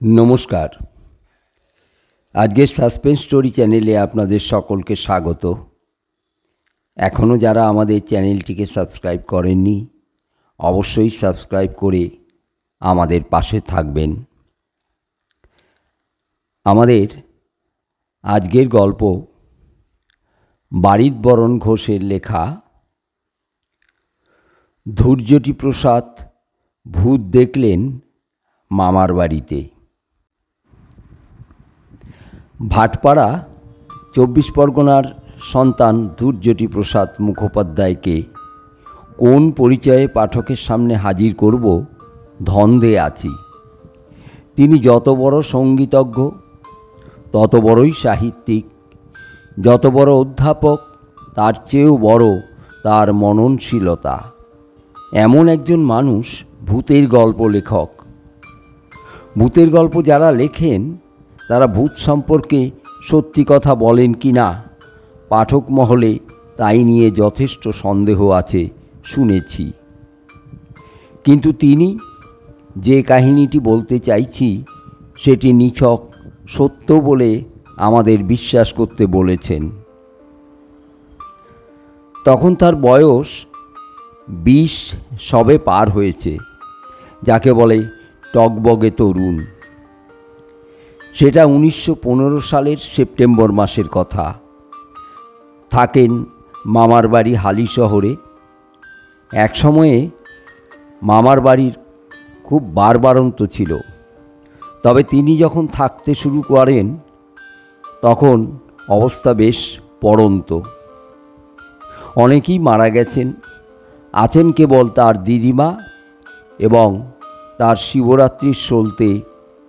নমস্কার। আজকের suspense story চ্যানেলে আপনাদের সকলকে স্বাগত। এখনও যারা আমাদের চ্যানেলটিকে সাবস্ক্রাইব করেননি, অবশ্যই সাবস্ক্রাইব করে আমাদের পাশে থাকবেন। আমাদের আজকের গল্প বারিদবরণ ঘোষের লেখা ধৈর্যটি প্রসাদ ভূত দেখলেন মামার বাড়িতে। ভাটপাড়া ২৪ পরগনার সন্তান ধৈর্যটি প্রসাদ মুখোপাধ্যায়কে কোন পরিচয়ে পাঠকের সামনে হাজির করব ধন্দে আছি। তিনি যত বড় সঙ্গীতজ্ঞ, তত বড়ই সাহিত্যিক, যত বড় অধ্যাপক, তার চেয়েও বড় তার মননশীলতা। এমন একজন মানুষ ভূতের গল্প লেখক। ভূতের গল্প যারা লেখেন তারা ভূত সম্পর্কে সত্যি কথা বলেন কি না পাঠক মহলে তাই নিয়ে যথেষ্ট সন্দেহ আছে শুনেছি। কিন্তু তিনি যে কাহিনীটি বলতে চাইছি সেটি নিছক সত্য বলে আমাদের বিশ্বাস করতে বলেছেন। তখন তার বয়স ২০ সবে পার হয়েছে, যাকে বলে টগবগে তরুণ। সেটা ১৯১৫ সালের সেপ্টেম্বর মাসের কথা। থাকেন মামার বাড়ি হালি শহরে। এক সময়ে মামার বাড়ির খুব বাড়বাড়ন্ত ছিল, তবে তিনি যখন থাকতে শুরু করেন তখন অবস্থা বেশ পড়ন্ত। অনেকেই মারা গেছেন, আছেন কেবল তার দিদিমা এবং তার শিবরাত্রির সলতে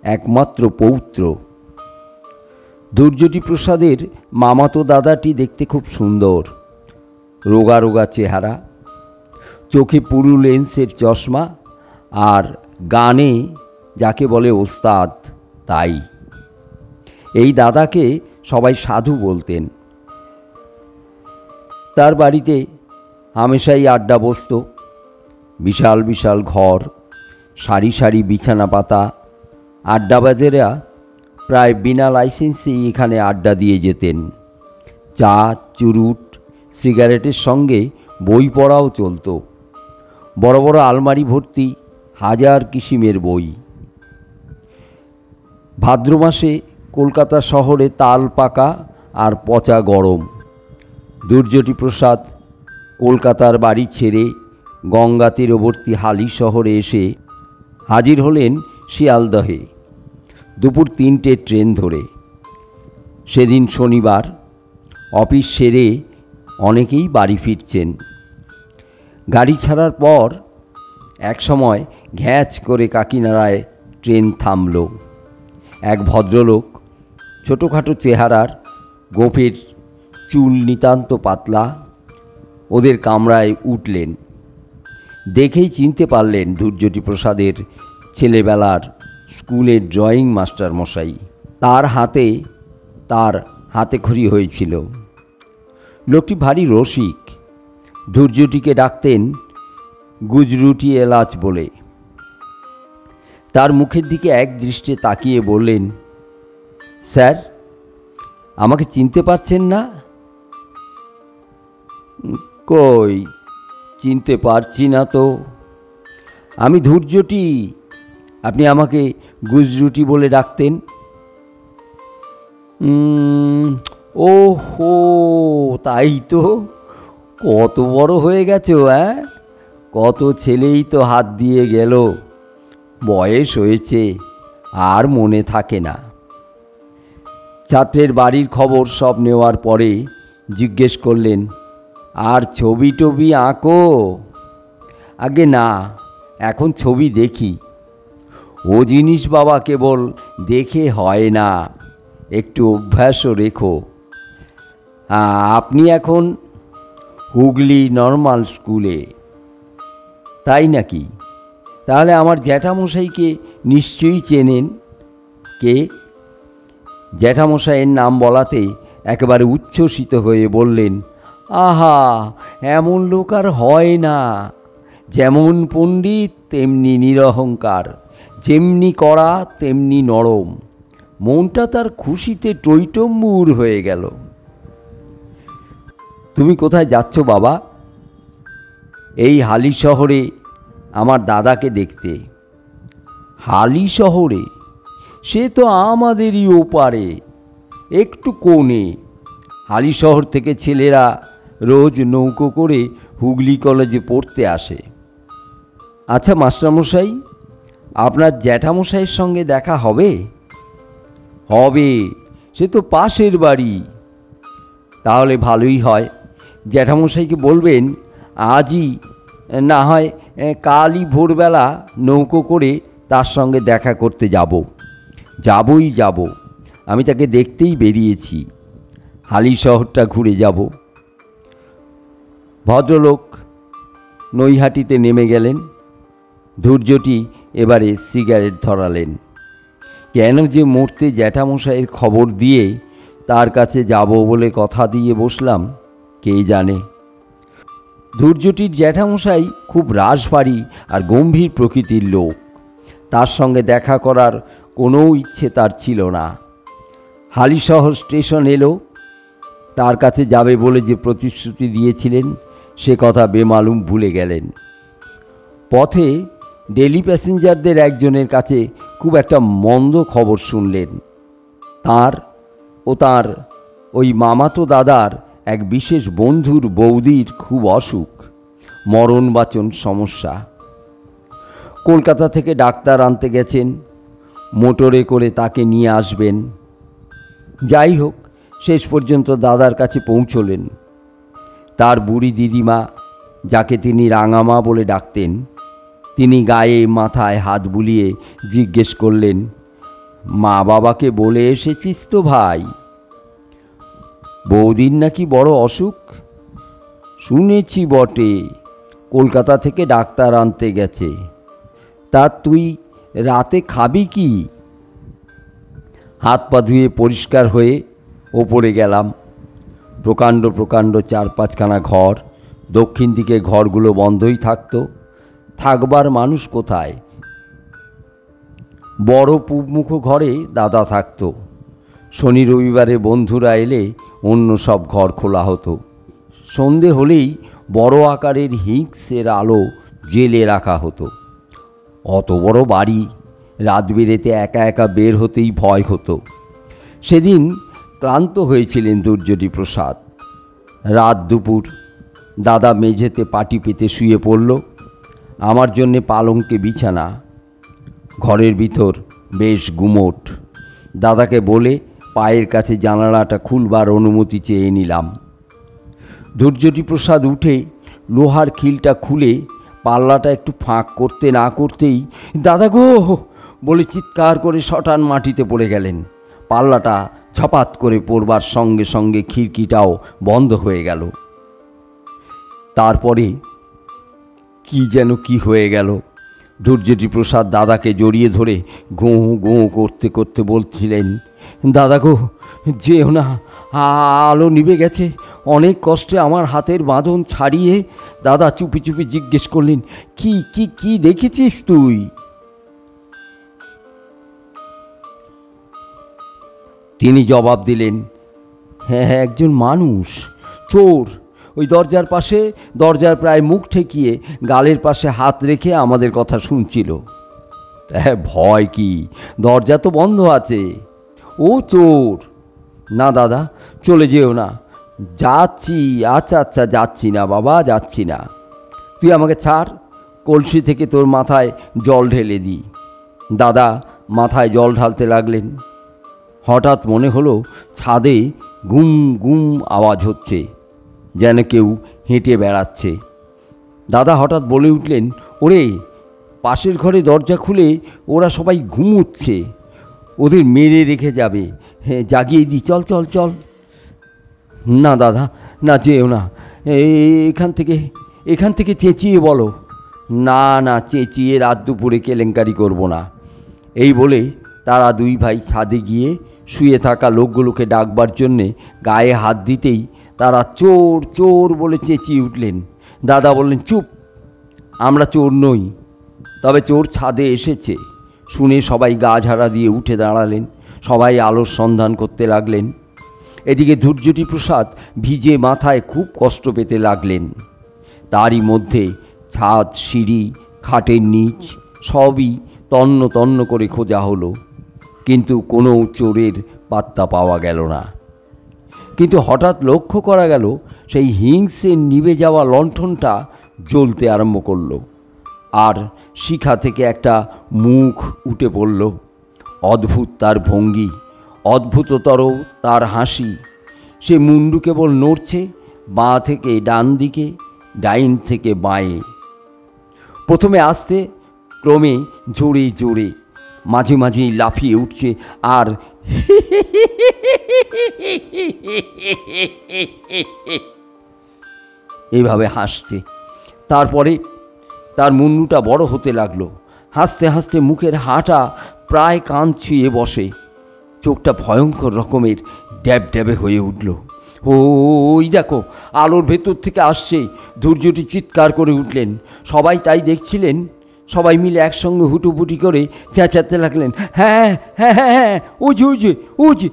একমাত্র পৌত্র। ধৈর্যটি প্রসাদের মামাতো দাদাটি দেখতে খুব সুন্দর, রোগা রোগা চেহারা, চোখে পুরু লেন্সের চশমা, আর গানে যাকে বলে ওস্তাদ তাই। এই দাদাকে সবাই সাধু বলতেন। তার বাড়িতে হামেশাই আড্ডা বসত। বিশাল বিশাল ঘর, সারি সারি বিছানা পাতা। আড্ডাবাজেরা প্রায় বিনা লাইসেন্সেই এখানে আড্ডা দিয়ে যেতেন। চা, চুরুট, সিগারেটের সঙ্গে বই পড়াও চলত। বড় বড় আলমারি ভর্তি হাজার কিসিমের বই। ভাদ্র মাসে কলকাতা শহরে তাল পাকা আর পচা গরম। ধৈর্যটি প্রসাদ কলকাতার বাড়ি ছেড়ে গঙ্গা তীরবর্তী হালি শহরে এসে হাজির হলেন শিয়ালদহে দুপুর ৩টে ট্রেন ধরে। সেদিন শনিবার, অফিস সেরে অনেকেই বাড়ি ফিরছেন। গাড়ি ছাড়ার পর এক সময় ঘ্যাঁচ করে কাকিনাড়ায় ট্রেন থামল। এক ভদ্রলোক, ছোটোখাটো চেহারার, গোফের চুল নিতান্ত পাতলা, ওদের কামরায় উঠলেন। দেখেই চিনতে পারলেন ধৈর্যটি প্রসাদের ছেলেবেলার স্কুলের ড্রয়িং মাস্টার মশাই। তার হাতেখড়ি হয়েছিল। লোকটি ভারী রসিক। ধৈর্যটিকে ডাকতেন গুজরুটি এলাচ বলে। তার মুখের দিকে এক দৃষ্টে তাকিয়ে বললেন, স্যার, আমাকে চিনতে পারছেন না? কই, চিনতে পারছি না তো। আমি ধৈর্যটি, আপনি আমাকে গুজরুটি বলে ডাকতেন। ও হো, তাই তো। কত বড় হয়ে গেছো, হ্যাঁ? কত ছেলেই তো হাত দিয়ে গেল। বয়স হয়েছে, আর মনে থাকে না। ছাত্রের বাড়ির খবর সব নেওয়ার পরে জিজ্ঞেস করলেন, আর ছবি টবি আঁকো? আগে না, এখন ছবি দেখি। ও জিনিস বাবা কেবল দেখে হয় না, একটু অভ্যাসও রেখো। আপনি এখন হুগলি নর্মাল স্কুলে, তাই নাকি? তাহলে আমার জ্যাঠামশাইকে নিশ্চয়ই চেনেন। কে? জ্যাঠামশাইয়ের নাম বলাতে একেবারে উচ্ছ্বসিত হয়ে বললেন, আহা, এমন লোক আর হয় না। যেমন পণ্ডিত তেমনি নিরহংকার, যেমনি কড়া তেমনি নরম। মনটা তার খুশিতে টইটম্বুর হয়ে গেল। তুমি কোথায় যাচ্ছ বাবা? এই হালি শহরে আমার দাদাকে দেখতে। হালি শহরে? সে তো আমাদেরই ওপারে, একটু কোণে। হালি শহর থেকে ছেলেরা রোজ নৌকো করে হুগলি কলেজে পড়তে আসে। আচ্ছা মাস্টারমশাই, আপনার জ্যাঠামশাইয়ের সঙ্গে দেখা হবে? হবে, সে তো পাশের বাড়ি। তাহলে ভালোই হয়। জ্যাঠামশাইকে বলবেন আজই না হয় কালই ভোরবেলা নৌকো করে তার সঙ্গে দেখা করতে যাবই যাব। আমি তাকে দেখতেই বেরিয়েছি। হালি শহরটা ঘুরে যাব। ভদ্রলোক নৈহাটিতে নেমে গেলেন। ধৈর্যটি এবারে সিগারেট ধরালেন। কেন যে মরতে জ্যাঠামশাইয়ের খবর দিয়ে তার কাছে যাব বলে কথা দিয়ে বসলাম কে জানে। ধৈর্যটির জ্যাঠামশাই খুব রাশভারী আর গম্ভীর প্রকৃতির লোক। তার সঙ্গে দেখা করার কোনো ইচ্ছে তার ছিল না। হালিশহর স্টেশন এলো। তার কাছে যাবে বলে যে প্রতিশ্রুতি দিয়েছিলেন সে কথা বেমালুম ভুলে গেলেন। পথে ডেলি প্যাসেঞ্জারদের একজনের কাছে খুব একটা মন্দ খবর শুনলেন। তার ওই মামাতো দাদার এক বিশেষ বন্ধুর বৌদির খুব অসুখ, মরণবাচন সমস্যা। কলকাতা থেকে ডাক্তার আনতে গেছেন, মোটরে করে তাকে নিয়ে আসবেন। যাই হোক, শেষ পর্যন্ত দাদার কাছে পৌঁছলেন। তার বুড়ি দিদিমা, যাকে তিনি রাঙামা বলে ডাকতেন, তিনি গায়ে মাথায় হাত বুলিয়ে জিজ্ঞেস করলেন, মা বাবাকে বলে এসেছিস তো ভাই? বৌদির নাকি বড় অসুখ? শুনেছি বটে, কলকাতা থেকে ডাক্তার আনতে গেছে। তা তুই রাতে খাবি কি? হাত পা ধুয়ে পরিষ্কার হয়ে ওপরে গেলাম। প্রকাণ্ড প্রকাণ্ড 4-5খানা ঘর। দক্ষিণ দিকে ঘরগুলো বন্ধই থাকতো। থাকবার মানুষ কোথায়? বড় পূবমুখ ঘরে দাদা থাকতো। শনি রবিবারে বন্ধুরা এলে অন্য সব ঘর খোলা হতো। সন্ধে হলেই বড় আকারের হিংসের আলো জেলে রাখা হতো। অত বড় বাড়ি, রাত বেরেতে একা একা বের হতেই ভয় হতো। সেদিন ক্লান্ত হয়েছিলেন দুর্যোধী প্রসাদ। রাত দুপুর দাদা মেঝেতে পাটি পেতে শুয়ে পড়ল। আমার জন্যে পালঙ্কে বিছানা। ঘরের ভিতর বেশ গুমোট। দাদাকে বলে পায়ের কাছে জানালাটা খুলবার অনুমতি চেয়ে নিলাম। দুর্যোধী প্রসাদ উঠে লোহার খিলটা খুলে পাল্লাটা একটু ফাঁক করতে না করতেই দাদা গো বলে চিৎকার করে শটান মাটিতে পড়ে গেলেন। পাল্লাটা ঝপাত করে পড়বার সঙ্গে সঙ্গে খিড়কিটাও বন্ধ হয়ে গেল। তারপরে কি যেন কি হয়ে গেল। দুর্যোধী প্রসাদ দাদাকে জড়িয়ে ধরে গোঁ গোঁ করতে করতে বলছিলেন, দাদা গো যেও না, আলো নিভে গেছে। অনেক কষ্টে আমার হাতের বাঁধন ছাড়িয়ে দাদা চুপি চুপি জিজ্ঞেস করলেন, কি কি কি দেখেছিস তুই? তিনি জবাব দিলেন, হ্যাঁ একজন মানুষ, চোর, ওই দরজার পাশে, দরজার প্রায় মুখ ঠেকিয়ে গালের পাশে হাত রেখে আমাদের কথা শুনছিল। হ্যাঁ ভয় কি, দরজা তো বন্ধ আছে। ও চোর। না দাদা চলে যেও না। যাচ্ছি। আচ্ছা আচ্ছা যাচ্ছি না বাবা, যাচ্ছি না। তুই আমাকে ছাড়, কলসি থেকে তোর মাথায় জল ঢেলে দিই। দাদা মাথায় জল ঢালতে লাগলেন। হঠাৎ মনে হলো ছাদে গুম গুম আওয়াজ হচ্ছে, যেন কেউ হেঁটে বেড়াচ্ছে। দাদা হঠাৎ বলে উঠলেন, ওরে পাশের ঘরে দরজা খুলে ওরা সবাই ঘুমুচ্ছে, ওদের মেরে রেখে যাবে। হ্যাঁ জাগিয়ে দিই, চল চল চল। না দাদা না, যেও না। এখান থেকে চেঁচিয়ে বলো। না না, চেঁচিয়ে রাত দুপুরে কেলেঙ্কারি করব না। এই বলে তারা দুই ভাই ছাদে গিয়ে শুয়ে থাকা লোকগুলোকে ডাকবার জন্যে গায়ে হাত দিতেই তারা চোর চোর বলে চেঁচিয়ে উঠলেন। দাদা বললেন, চুপ, আমরা চোর নই, তবে চোর ছাদে এসেছে, শুনে সবাই গা ঝাড়া দিয়ে উঠে দাঁড়ালেন। সবাই আলোর সন্ধান করতে লাগলেন। এদিকে ধূর্যটি প্রসাদ ভিজে মাথায় খুব কষ্ট পেতে লাগলেন। তারই মধ্যে ছাদ, সিঁড়ি, খাটের নিচ সবই তন্ন তন্ন করে খোঁজা হলো, কিন্তু কোনো চোরের পাত্তা পাওয়া গেল না। কিন্তু হঠাৎ লক্ষ্য করা গেল সেই হিংসে নিভে যাওয়া লণ্ঠনটা জ্বলতে আরম্ভ করলো, আর শিখা থেকে একটা মুখ উঠে পড়ল। অদ্ভুত তার ভঙ্গি, অদ্ভুততর তার হাসি। সে মুন্ডু কেবল নড়ছে বাঁ থেকে ডান দিকে, ডাইন থেকে বাঁয়ে। প্রথমে আস্তে, ক্রমে জোরে জোরে, মাঝে মাঝেই লাফিয়ে উঠছে আর এইভাবে হাসছে। তারপরে তার মুন্ডুটা বড় হতে লাগলো। হাসতে হাসতে মুখের হাঁটা প্রায় কান ছুঁয়ে বসে। চোখটা ভয়ঙ্কর রকমের ড্যাব ড্যাবে হয়ে উঠল। ওই দেখো, আলোর ভেতর থেকে আসছে। ধূর্যটি চিৎকার করে উঠলেন। সবাই তাই দেখছিলেন। সবাই মিলে একসঙ্গে হুটোপুটি করে চেঁচাতে লাগলেন, হ্যাঁ হ্যাঁ হ্যাঁ হ্যাঁ, ওজি ওজি ওজি।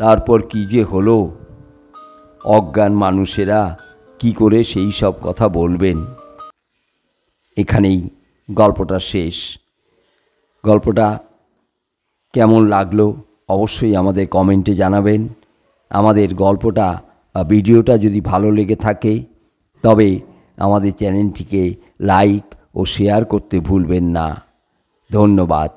তারপর কি যে হলো, অজ্ঞান মানুষেরা কি করে সেই সব কথা বলবেন। এখানেই গল্পটা শেষ। গল্পটা কেমন লাগলো অবশ্যই আমাদের কমেন্টে জানাবেন। আমাদের গল্পটা বা ভিডিওটা যদি ভালো লেগে থাকে তবে আমাদের চ্যানেলটিকে লাইক ও শেয়ার করতে ভুলবেন না। ধন্যবাদ।